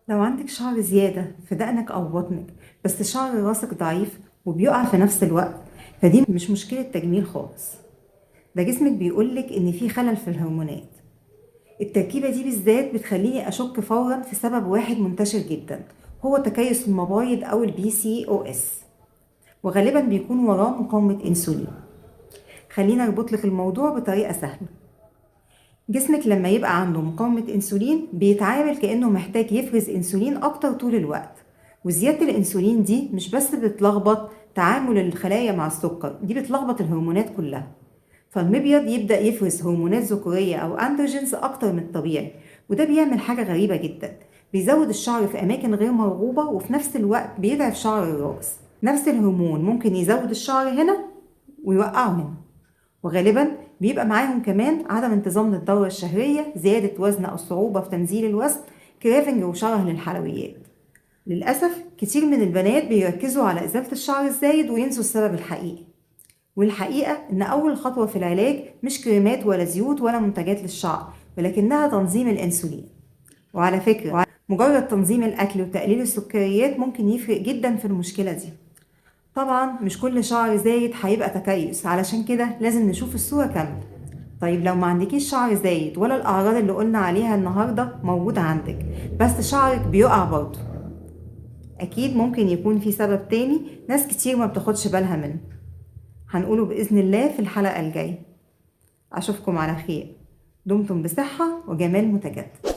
لو عندك شعر زيادة في دقنك أو بطنك بس شعر راسك ضعيف وبيقع في نفس الوقت، فدي مش مشكلة تجميل خالص. ده جسمك بيقولك إن في خلل في الهرمونات. التركيبة دي بالذات بتخليني أشك فورا في سبب واحد منتشر جدا، هو تكيس المبايض أو البي سي او اس، وغالبا بيكون وراه مقاومة انسولين. خلينا اربط لك الموضوع بطريقة سهلة. جسمك لما يبقى عنده مقاومة انسولين بيتعامل كأنه محتاج يفرز انسولين اكتر طول الوقت، وزيادة الانسولين دي مش بس بتلخبط تعامل الخلايا مع السكر، دي بتلخبط الهرمونات كلها. فالمبيض يبدأ يفرز هرمونات ذكورية او اندروجينز اكتر من الطبيعي، وده بيعمل حاجة غريبة جدا، بيزود الشعر في اماكن غير مرغوبة وفي نفس الوقت بيضعف شعر الراس. نفس الهرمون ممكن يزود الشعر هنا ويوقعه هنا، وغالبا بيبقى معاهم كمان عدم انتظام للدورة الشهرية، زيادة وزن أو صعوبة في تنزيل الوزن، كرافنج وشره للحلويات. للأسف كتير من البنات بيركزوا على إزالة الشعر الزايد وينسوا السبب الحقيقي، والحقيقة إن أول خطوة في العلاج مش كريمات ولا زيوت ولا منتجات للشعر، ولكنها تنظيم الأنسولين. وعلى فكرة مجرد تنظيم الأكل وتقليل السكريات ممكن يفرق جدا في المشكلة دي. طبعا مش كل شعر زايد هيبقى تكيس، علشان كده لازم نشوف الصورة كاملة. طيب لو ما عندكيش شعر زايد ولا الأعراض اللي قلنا عليها النهاردة موجودة عندك، بس شعرك بيقع برضه، أكيد ممكن يكون في سبب تاني ناس كتير ما بتاخدش بالها منه، هنقوله بإذن الله في الحلقة الجاية. أشوفكم على خير، دمتم بصحة وجمال متجدد.